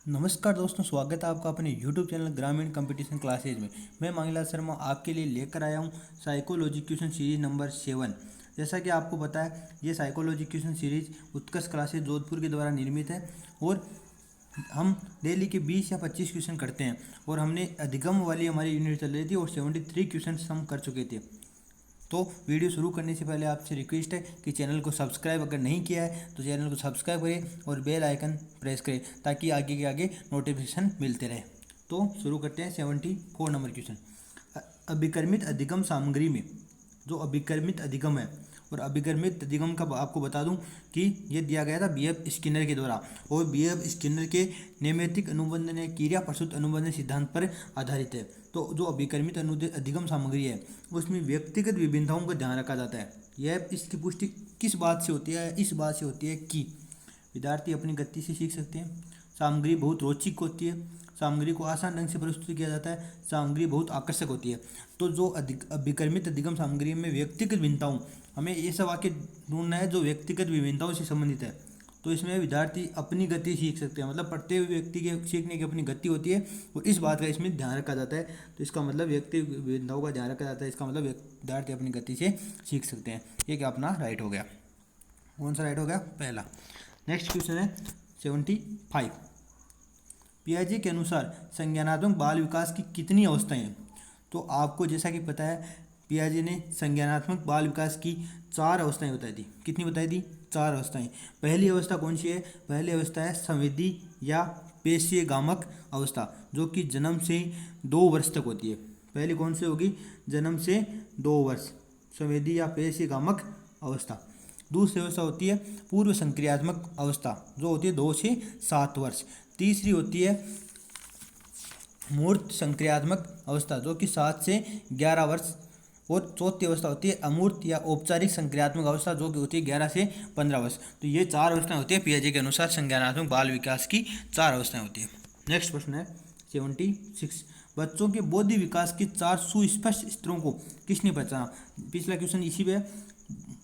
नमस्कार दोस्तों, स्वागत है आपका अपने YouTube चैनल ग्रामीण कंपटीशन क्लासेज में। मैं मांगीलाल शर्मा आपके लिए लेकर आया हूं साइकोलॉजी क्वेश्चन सीरीज नंबर 7। जैसा कि आपको पता है, ये साइकोलॉजी क्वेश्चन सीरीज उत्कर्ष क्लासेज जोधपुर के द्वारा निर्मित है और हम डेली के 20 या 25 क्वेश्चन करते हैं। और हमने अधिगम वाली हमारी यूनिट चल रही थी और 73 क्वेश्चन हम कर चुके थे। तो वीडियो शुरू करने से पहले आपसे रिक्वेस्ट है कि चैनल को सब्सक्राइब अगर नहीं किया है तो चैनल को सब्सक्राइब करें और बेल आइकन प्रेस करें ताकि आगे के आगे नोटिफिकेशन मिलते रहे। तो शुरू करते हैं 74 नंबर क्वेश्चन। अभिकर्मित अधिगम सामग्री में जो अभिकर्मित अधिगम है, और अभिकर्मित अधिगम का आपको बता दूं कि ये दिया गया था बीएफ स्किनर के द्वारा, और बीएफ स्किनर के नैमित्तिक अनुबंधन या क्रिया प्रसूत अनुबंधन सिद्धांत पर आधारित है। तो जो अभिकर्मित अधिगम सामग्री है उसमें व्यक्तिगत विभिन्नताओं का ध्यान रखा जाता है। यह इसकी पुष्टि किस बात से होती है? इस बात से होती है कि विद्यार्थी अपनी गति से सीख सकते हैं, सामग्री बहुत रोचक होती है, सामग्री को आसान ढंग से प्रस्तुत किया जाता है, सामग्री बहुत आकर्षक होती है। तो जो अभिकर्मित अधिगम सामग्री में व्यक्तिगत भिन्नताओं, हमें ऐसा वाक्य ढूंढना है जो व्यक्तिगत विभिन्नताओं से संबंधित है। तो इसमें विद्यार्थी अपनी गति सीख सकते हैं, मतलब प्रत्येक व्यक्ति के सीखने की अपनी गति होती है और इस बात का इसमें ध्यान रखा जाता है। तो इसका मतलब व्यक्ति विभिन्नताओं का ध्यान रखा जाता है, इसका मतलब विद्यार्थी अपनी गति से सीख सकते हैं। ये क्या अपना राइट हो गया? कौन सा राइट हो गया? पहला। नेक्स्ट क्वेश्चन है 75। पियाजे के अनुसार संज्ञानात्मक बाल विकास की कितनी अवस्थाएं हैं? तो आपको जैसा कि पता है, पियाजे ने संज्ञानात्मक बाल विकास की 4 अवस्थाएं बताई थी। कितनी बताई थी? 4 अवस्थाएं। पहली अवस्था कौन सी है? पहली अवस्था है संवेदी या पेशीगामक अवस्था, जो कि जन्म से 2 वर्ष तक होती है। पहली कौन सी होगी? जन्म से 2 वर्ष, संवेदी या पेशीगामक अवस्था। दूसरी अवस्था होती है पूर्व संक्रियात्मक अवस्था, जो होती है 2 से 7 वर्ष। तीसरी होती है मूर्त संक्रियात्मक अवस्था, जो कि 7 से 11 वर्ष। और चौथी अवस्था होती है अमूर्त या औपचारिक संक्रियात्मक अवस्था, जो कि होती है 11 से 15 वर्ष। तो ये 4 अवस्थाएं होती है पियाजे के अनुसार संज्ञानात्मक बाल विकास की 4 अवस्थाएं होती है। नेक्स्ट प्रश्न है 76। बच्चों के बौद्धिक विकास के 4 सुस्पष्ट स्तरों को किसने पहचाना? पिछला क्वेश्चन इसी पे।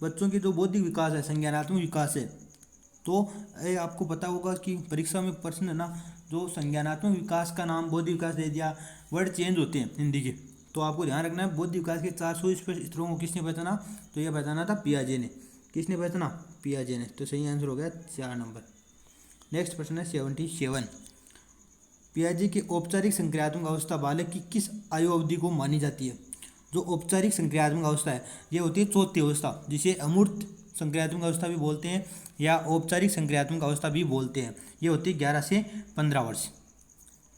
बच्चों के जो बौद्धिक विकास है, संज्ञानात्मक विकास है, तो आपको पता होगा कि परीक्षा में प्रश्न है ना, जो संज्ञानात्मक विकास का नाम बौद्धिक विकास दे दिया, वर्ड चेंज होते हैं हिंदी के। तो आपको ध्यान रखना है बौद्धिक विकास के 4 सुस्पष्ट स्तरों को किसने पहचाना? तो यह पहचाना था पियाजे ने। किसने पहचाना? पियाजे ने। तो सही आंसर हो गया 4 नंबर। नेक्स्ट प्रश्न है 77। पियाजे की औपचारिक संक्रियात्मक अवस्था बालक की किस आयु अवधि को मानी जाती है? जो औपचारिक संक्रियात्मक अवस्था है ये होती है चौथी अवस्था, जिसे अमूर्त संक्रियात्मक अवस्था भी बोलते हैं या औपचारिक संक्रियात्मक अवस्था भी बोलते हैं। ये होती है 11 से 15 वर्ष।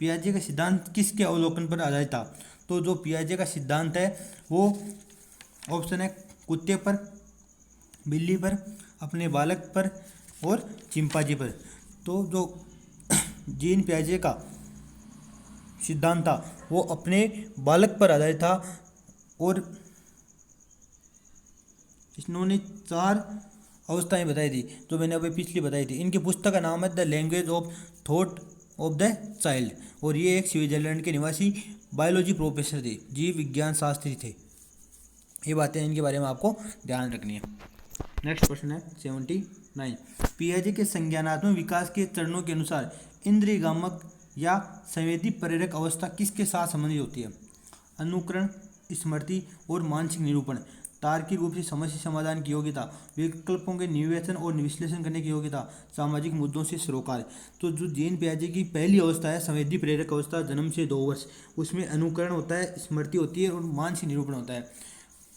पियाजे का सिद्धांत किसके अवलोकन पर आधारित था? तो जो पियाजे का सिद्धांत है वो ऑप्शन है कुत्ते पर, बिल्ली पर, अपने बालक पर और चिंपांजी पर। तो जो जीन पियाजे का सिद्धांत था वो अपने बालक पर आधारित था और इन्होंने 4 अवस्थाएं बताई थी जो मैंने अभी पिछली बताई थी। इनकी पुस्तक का नाम है the language of thought of the child, और ये एक स्विट्जरलैंड के निवासी बायोलॉजी प्रोफेसर थे, जीव विज्ञान शास्त्री थे। ये बातें इनके बारे में आपको ध्यान रखनी है। नेक्स्ट प्रश्न है 79। पियाजे के संज्ञानात्मक विकास के चरणों के अनुसार इंद्रियगामक या संवेदी प्रेरक अवस्था किसके साथ संबंधित होती है? अनुकरण, स्मृति और मानसिक निरूपण, तार्किक रूप से समस्या समाधान की योग्यता, विकल्पों के निवेचन और विश्लेषण करने की योग्यता, सामाजिक मुद्दों से सरोकार। तो जो जीन पियाजे की पहली अवस्था है संवेदी प्रेरक अवस्था, जन्म से 2 वर्ष, उसमें अनुकरण होता है, स्मृति होती है और मानसिक निरूपण होता है।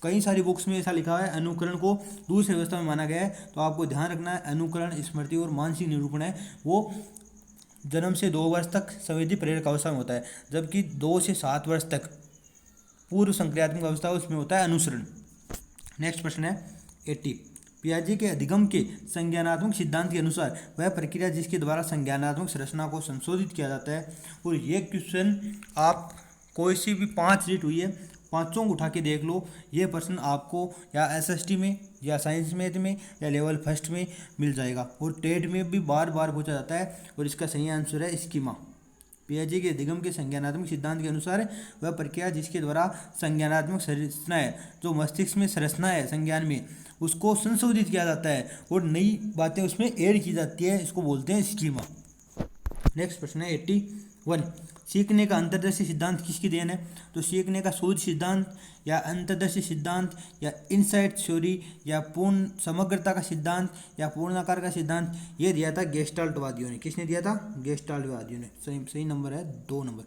कई सारी बुक्स में ऐसा लिखा है अनुकरण को दूसरी अवस्था में माना गया है। तो आपको ध्यान रखना है अनुकरण, स्मृति और मानसिक निरूपण है वो जन्म से 2 वर्ष तक संवेदी प्रेरक अवस्था में होता है, जबकि 2 से 7 वर्ष तक पूर्व संक्रियात्मक अवस्था उसमें होता है अनुसरण। नेक्स्ट प्रश्न है 80। पियाजे के अधिगम के संज्ञानात्मक सिद्धांत के अनुसार वह प्रक्रिया जिसके द्वारा संज्ञानात्मक संरचना को संशोधित किया जाता है। और ये क्वेश्चन आप कोई सी भी 5 रीट हुई है, पाँचों को उठा के देख लो, ये प्रश्न आपको या एसएसटी में या साइंस मैथ में या लेवल फर्स्ट में मिल जाएगा, और टेट में भी बार बार पूछा जाता है। और इसका सही आंसर है स्कीमा। पियाजे के अधिगम के संज्ञानात्मक सिद्धांत के अनुसार वह प्रक्रिया जिसके द्वारा संज्ञानात्मक संरचना है, जो मस्तिष्क में संरचना है संज्ञान में, उसको संशोधित किया जाता है और नई बातें उसमें ऐड की जाती है, इसको बोलते हैं स्कीमा। नेक्स्ट प्रश्न है 81। सीखने का अंतर्दृष्टि सिद्धांत किसकी देन है? तो सीखने का सूझ सिद्धांत या अंतर्दृष्टि सिद्धांत या इनसाइट थ्योरी या पूर्ण समग्रता का सिद्धांत या पूर्णाकार का सिद्धांत, ये दिया था गेस्टाल्टवादियों ने। किसने दिया था? गेस्टाल्टवादियों ने। सही सही नंबर है 2 नंबर।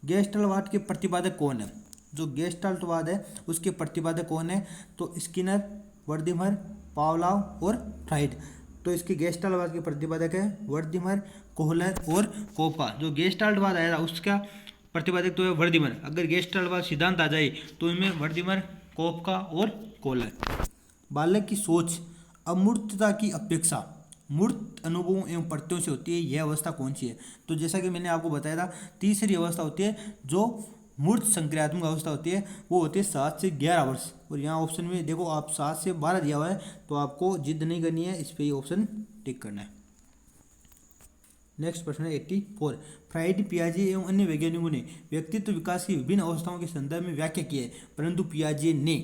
गेस्टाल्टवाद के प्रतिपादक कौन है? जो गेस्टाल्टवाद है उसके प्रतिपादक कौन है? तो स्किनर, वर्दीमर, पावलोव और फ्राइड। तो इसके गेस्टाल्टवाद के प्रतिपादक है वर्दीमर, कोहलर और कोपका। जो गेस्टाल्टवाद आया था उसका प्रतिपादक तो है वर्दीमर। अगर गेस्टाल्टवाद सिद्धांत आ जाए तो इनमें वर्दीमर, कोपका और कोहलर। बालक की सोच अमूर्तता की अपेक्षा मूर्त अनुभवों एवं प्रत्ययों से होती है, यह अवस्था कौन सी है? तो जैसा कि मैंने आपको बताया था, तीसरी अवस्था होती है जो मूर्त संक्रियात्मक अवस्था होती है, वो होती है 7 से 11 वर्ष। और यहाँ ऑप्शन में देखो आप 7 से 12 दिया हुआ है, तो आपको जिद नहीं करनी है, इस पर ही ऑप्शन टिक करना है। नेक्स्ट प्रश्न है 84। फ्राइड, पियाजे एवं अन्य वैज्ञानिकों ने व्यक्तित्व विकास की विभिन्न अवस्थाओं के संदर्भ में व्याख्या की है, परंतु पियाजे ने,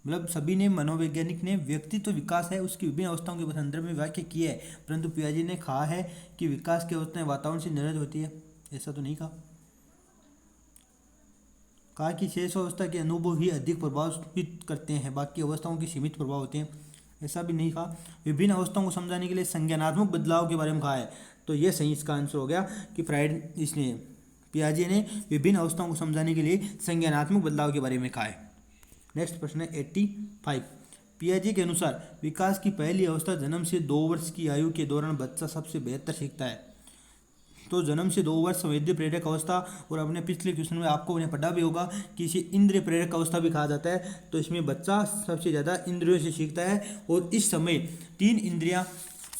मतलब सभी ने, मनोवैज्ञानिक ने व्यक्तित्व विकास है उसकी विभिन्न अवस्थाओं के संदर्भ में व्याख्या की है, परंतु पियाजे ने कहा है कि विकास की अवस्थाएं वातावरण से निर्धारित होती है। ऐसा तो नहीं कहा कि शेष अवस्था के अनुभव ही अधिक प्रभावित करते हैं, बाकी अवस्थाओं के सीमित प्रभाव होते हैं। ऐसा भी नहीं कहा। विभिन्न अवस्थाओं को समझाने के लिए संज्ञानात्मक बदलाव के बारे में कहा है, तो ये सही इसका आंसर हो गया कि फ्राइड, इसने पियाजे ने विभिन्न अवस्थाओं को समझाने के लिए संज्ञानात्मक बदलाव के बारे में कहा है। नेक्स्ट प्रश्न है 85। पियाजे के अनुसार विकास की पहली अवस्था जन्म से 2 वर्ष की आयु के दौरान बच्चा सबसे बेहतर सीखता है। तो जन्म से 2 वर्ष संवेदी प्रेरक अवस्था, और अपने पिछले क्वेश्चन में आपको उन्हें पढ़ा भी होगा कि इसे इंद्रिय प्रेरक अवस्था भी कहा जाता है। तो इसमें बच्चा सबसे ज़्यादा इंद्रियों से सीखता है, और इस समय 3 इंद्रियां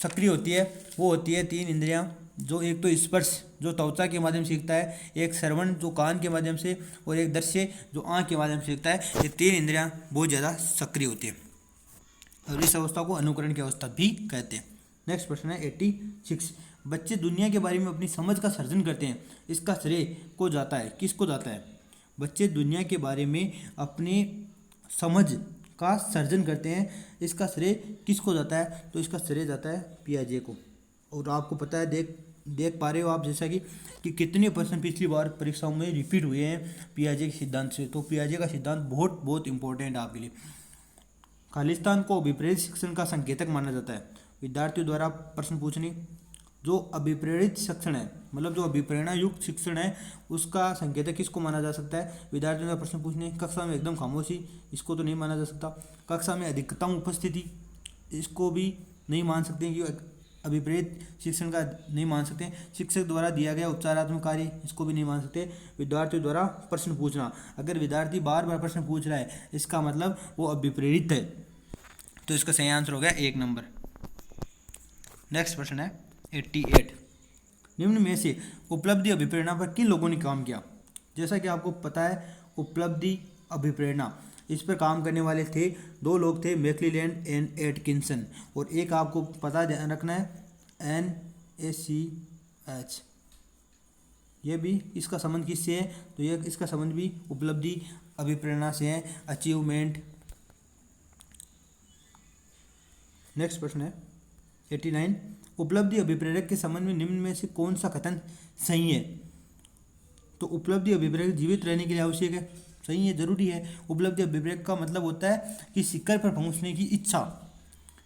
सक्रिय होती है। वो होती है 3 इंद्रियां, जो एक तो स्पर्श जो त्वचा के माध्यम से सीखता है, एक श्रवण जो कान के माध्यम से, और एक दृश्य जो आँख के माध्यम से सीखता है। ये 3 इंद्रियां बहुत ज़्यादा सक्रिय होती है, और इस अवस्था को अनुकरण की अवस्था भी कहते हैं। नेक्स्ट प्रश्न है 86। बच्चे दुनिया के बारे में अपनी समझ का सर्जन करते हैं, इसका श्रेय को जाता है, किसको जाता है? बच्चे दुनिया के बारे में अपनी समझ का सर्जन करते हैं, इसका श्रेय किसको जाता है? तो इसका श्रेय जाता है पियाजे को। और आपको पता है, देख पा रहे हो आप जैसा कि कितने प्रश्न पिछली बार परीक्षाओं में रिपीट हुए हैं पियाजे के सिद्धांत से। तो पियाजे का सिद्धांत बहुत बहुत इंपॉर्टेंट है आपके लिए। खालिस्तान को विपरीत शिक्षण का संकेतक माना जाता है। विद्यार्थियों द्वारा प्रश्न पूछने, जो अभिप्रेरित शिक्षण है, मतलब जो अभिप्रेरणा युक्त शिक्षण है, उसका संकेतक किसको माना जा सकता है? विद्यार्थियों द्वारा प्रश्न पूछने, कक्षा में एकदम खामोशी, इसको तो नहीं माना जा सकता। कक्षा में अधिकतम उपस्थिति, इसको भी नहीं मान सकते कि अभिप्रेरित शिक्षण का नहीं मान सकते। शिक्षक द्वारा दिया गया उपचारात्मक कार्य, इसको भी नहीं मान सकते। विद्यार्थियों द्वारा प्रश्न पूछना, अगर विद्यार्थी बार बार प्रश्न पूछ रहा है, इसका मतलब वो अभिप्रेरित है। तो इसका सही आंसर हो गया 1 नंबर। नेक्स्ट प्रश्न है 88। निम्न में से उपलब्धि अभिप्रेरणा पर किन लोगों ने काम किया? जैसा कि आपको पता है, उपलब्धि अभिप्रेरणा, इस पर काम करने वाले थे 2 लोग थे, मैक्लीलैंड एंड एटकिंसन, और एक आपको पता ध्यान रखना है NACH। ये भी, इसका संबंध किससे है? तो ये इसका संबंध भी उपलब्धि अभिप्रेरणा से है, अचीवमेंट। नेक्स्ट प्रश्न है 89। उपलब्धि अभिप्रेरक के संबंध में निम्न में से कौन सा कथन सही है? तो उपलब्धि अभिप्रेरक जीवित रहने के लिए आवश्यक है, सही है, जरूरी है। उपलब्धि अभिप्रेरक का मतलब होता है कि शिखर पर पहुंचने की इच्छा।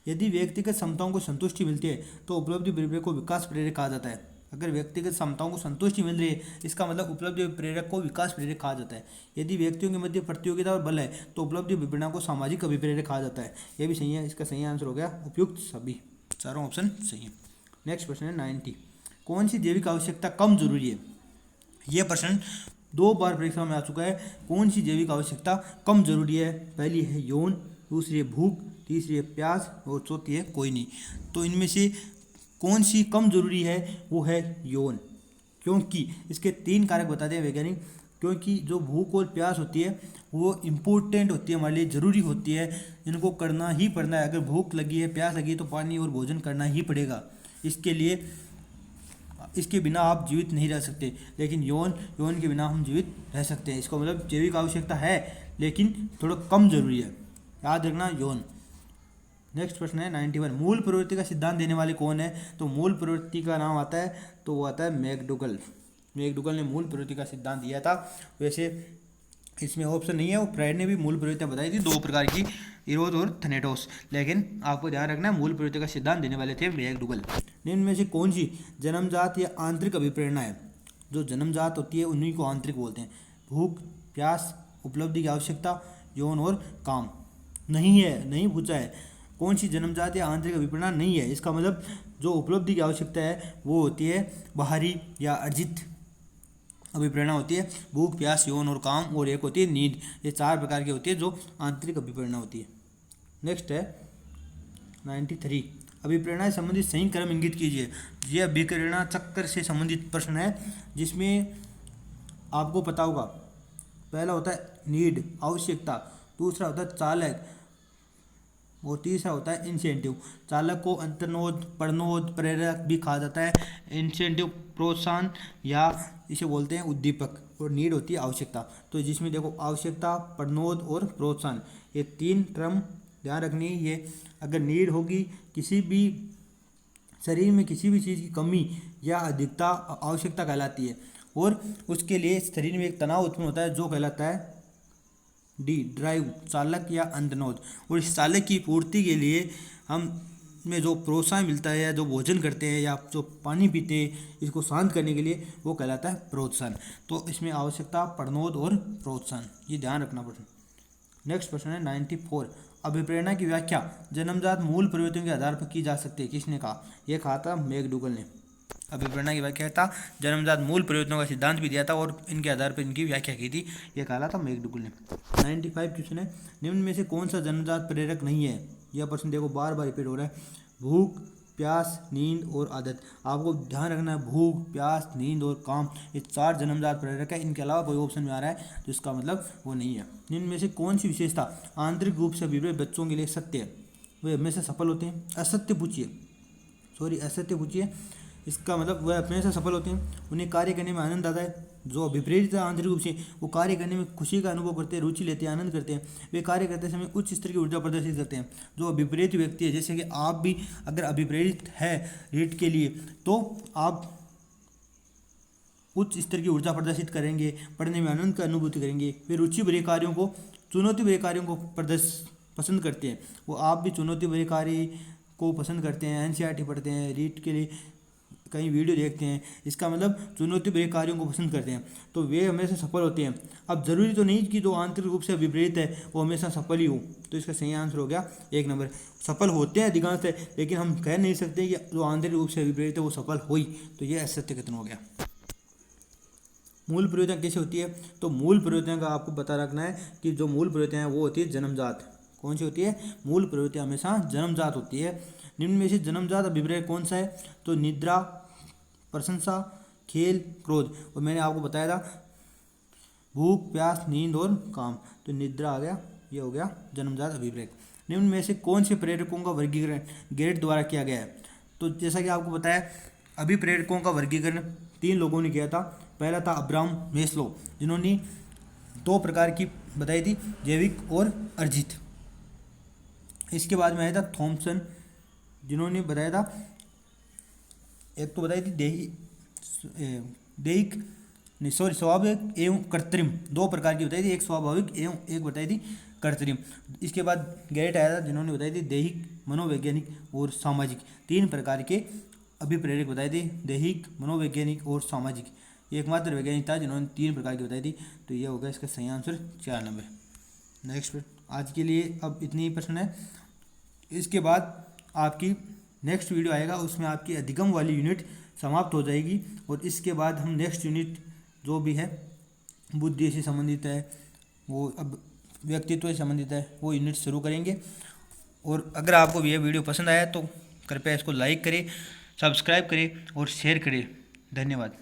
यदि व्यक्तिगत क्षमताओं को संतुष्टि मिलती है तो उपलब्धि अभिप्रेरक को विकास प्रेरक कहा जाता है। अगर व्यक्तिगत क्षमताओं को संतुष्टि मिल रही है, इसका मतलब उपलब्धि प्रेरक को विकास प्रेरक कहा जाता है। यदि व्यक्तियों के मध्य प्रतियोगिता और बल है तो उपलब्धि अभिप्रेरणा को सामाजिक अभिप्रेरक कहा जाता है। यह भी सही है, इसका सही आंसर हो गया उपयुक्त सभी, चारों ऑप्शन सही है। नेक्स्ट प्रश्न है 90। कौन सी जैविक आवश्यकता कम जरूरी है? यह प्रश्न 2 बार परीक्षा में आ चुका है। कौन सी जैविक आवश्यकता कम जरूरी है? पहली है यौन, दूसरी है भूख, तीसरी है प्यास, और चौथी है कोई नहीं। तो इनमें से कौन सी कम जरूरी है? वो है यौन, क्योंकि इसके 3 कारक बताते हैं वैज्ञानिक। क्योंकि जो भूख और प्यास होती है वो इम्पोर्टेंट होती है, हमारे लिए ज़रूरी होती है, इनको करना ही पड़ना है। अगर भूख लगी है, प्यास लगी है, तो पानी और भोजन करना ही पड़ेगा। इसके लिए, इसके बिना आप जीवित नहीं रह सकते। लेकिन यौन के बिना हम जीवित रह सकते हैं। इसका मतलब जैविक आवश्यकता है लेकिन थोड़ा कम जरूरी है, याद रखना यौन। नेक्स्ट प्रश्न है 91, मूल प्रवृत्ति का सिद्धांत देने वाले कौन है? तो मूल प्रवृत्ति का नाम आता है, तो वो आता है मैकडूगल। मैकडूगल ने मूल प्रवृत्ति का सिद्धांत दिया था। वैसे इसमें ऑप्शन नहीं है, वो फ्राइड ने भी मूल प्रवृत्तियाँ बताई थी, दो प्रकार की, इरोद और थैनेटोस, लेकिन आपको ध्यान रखना है मूल प्रवृत्ति का सिद्धांत देने वाले थे मैकडूगल। निम्न में से कौन सी जन्मजात या आंतरिक अभिप्रेरणा है? जो जन्मजात होती है उन्हीं को आंतरिक बोलते हैं। भूख, प्यास, उपलब्धि की आवश्यकता, यौन और काम। नहीं है, नहीं पूछा है कौन सी जन्मजात या आंतरिक अभिप्रेरणा नहीं है। इसका मतलब जो उपलब्धि की आवश्यकता है वो होती है बाहरी या अर्जित अभिप्रेरणा होती है, भूख, प्यास, यौन और काम, और एक होती है नींद। ये चार प्रकार की होती है जो आंतरिक अभिप्रेरणा होती है। नेक्स्ट है 93, अभिप्रेरणा से संबंधित सही क्रम इंगित कीजिए। यह अभिप्रेरणा चक्र से संबंधित प्रश्न है, जिसमें आपको पता होगा पहला होता है नीड, आवश्यकता, दूसरा होता है चालक, और तीसरा होता है इंसेंटिव। चालक को अंतर्नोद, परनोद, प्रेरक भी कहा जाता है। इंसेंटिव प्रोत्साहन या इसे बोलते हैं उद्दीपक, और नीड होती है आवश्यकता। तो जिसमें देखो आवश्यकता, परनोद और प्रोत्साहन, ये तीन क्रम ध्यान रखनी है। ये अगर नीड होगी, किसी भी शरीर में किसी भी चीज़ की कमी या अधिकता आवश्यकता कहलाती है, और उसके लिए शरीर में एक तनाव उत्पन्न होता है जो कहलाता है डी, ड्राइव, चालक या अंतर्नोद। और इस चालक की पूर्ति के लिए हम में जो प्रोत्साहन मिलता है, या जो भोजन करते हैं या जो पानी पीते हैं, इसको शांत करने के लिए वो कहलाता है प्रोत्साहन। तो इसमें आवश्यकता, परनोद और प्रोत्साहन, ये ध्यान रखना पड़ता है। नेक्स्ट प्रश्न है 94, अभिप्रेरणा की व्याख्या जन्मजात मूल प्रवृत्तियों के आधार पर की जा सकती है। किसने कहा? यह कहा था मैकडूगल ने। अभिप्रेरणा की व्याख्या था, जन्मजात मूल प्रवृत्तियों का सिद्धांत भी दिया था और इनके आधार पर इनकी व्याख्या की थी, यह कहा था मैकडूगल ने। 95 क्वेश्चन है, निम्न में से कौन सा जन्मजात प्रेरक नहीं है? यह प्रश्न देखो बार बार रिपीट हो रहा है। भूख, प्यास, नींद और आदत। आपको ध्यान रखना है भूख, प्यास, नींद और काम, ये चार जन्मजात प्रेरक है। इनके अलावा कोई ऑप्शन में आ रहा है तो इसका मतलब वो नहीं है। निम्न में से कौन सी विशेषता आंतरिक रूप से अभिप्रेत बच्चों के लिए सत्य है? वे हमेशा सफल होते हैं। असत्य पूछिए, इसका मतलब वह हमेशा सफल होते हैं। उन्हें कार्य करने में आनंद आता है। जो अभिप्रेत है आंतरिक रूप से, वो कार्य करने में खुशी का अनुभव करते हैं, रुचि लेते हैं, आनंद करते हैं। वे कार्य करते समय उच्च स्तर की ऊर्जा प्रदर्शित करते हैं। जो अभिप्रेत व्यक्ति है, जैसे कि आप भी अगर अभिप्रेत है रीट के लिए, तो आप उच्च स्तर की ऊर्जा प्रदर्शित करेंगे, पढ़ने में आनंद का अनुभूति करेंगे। वे रुचि भरे कार्यों को, चुनौती भरे कार्यों को पसंद करते हैं। वो आप भी चुनौती भरे कार्य को पसंद करते हैं, एनसीईआरटी पढ़ते हैं, रीट के लिए कहीं वीडियो देखते हैं, इसका मतलब चुनौती भरे कार्यों को पसंद करते हैं, तो वे हमेशा सफल होते हैं। अब जरूरी तो नहीं कि जो आंतरिक रूप से विपरीत है वो हमेशा सफल ही हो, तो इसका सही आंसर हो गया 1 नंबर। सफल होते हैं अधिकांश, लेकिन हम कह नहीं सकते कि जो आंतरिक रूप से विपरीत है वो सफल हुई, तो ये असत्य कथन हो गया। मूल प्रवृत्तियाँ कैसे होती है? तो मूल प्रवृत्तियाँ का आपको पता रखना है कि जो मूल प्रवृत्तियाँ हैं वो होती है जन्मजात। कौन सी होती है? मूल प्रवृत्तियाँ हमेशा जन्मजात होती है। निम्न में से जन्मजात अभिप्रेत कौन सा है? तो निद्रा, प्रशंसा, खेल, क्रोध, और मैंने आपको बताया था भूख, प्यास, नींद और काम, तो निद्रा आ गया, ये हो गया जन्मजात अभिप्रेत। निम्न में से कौन से प्रेरकों का वर्गीकरण गेट द्वारा किया गया है? तो जैसा कि आपको बताया अभिप्रेरकों का वर्गीकरण 3 लोगों ने किया था। पहला था अब्राहम मेस्लो, जिन्होंने 2 प्रकार की बताई थी, जैविक और अर्जित। इसके बाद में आया था थॉमसन, जिन्होंने बताया था, एक तो बताई थी स्वाभाविक एवं कृत्रिम, 2 प्रकार की बताई थी, एक स्वाभाविक एवं एक बताई थी कृत्रिम। इसके बाद गैरेट आया था, जिन्होंने बताई थी दैहिक, मनोवैज्ञानिक और सामाजिक। 3 प्रकार के अभिप्रेरक बताए थे, दैहिक, मनोवैज्ञानिक और सामाजिक। एकमात्र वैज्ञानिक था जिन्होंने 3 प्रकार की बताई थी, तो यह होगा इसका सही आंसर 4 नंबर। नेक्स्ट आज के लिए अब इतनी ही प्रश्न है। इसके बाद आपकी नेक्स्ट वीडियो आएगा, उसमें आपकी अधिगम वाली यूनिट समाप्त हो जाएगी, और इसके बाद हम नेक्स्ट यूनिट जो भी है बुद्धि से संबंधित है, वो अब व्यक्तित्व से संबंधित है, वो यूनिट शुरू करेंगे। और अगर आपको यह वीडियो पसंद आया तो कृपया इसको लाइक करें, सब्सक्राइब करें और शेयर करें। धन्यवाद।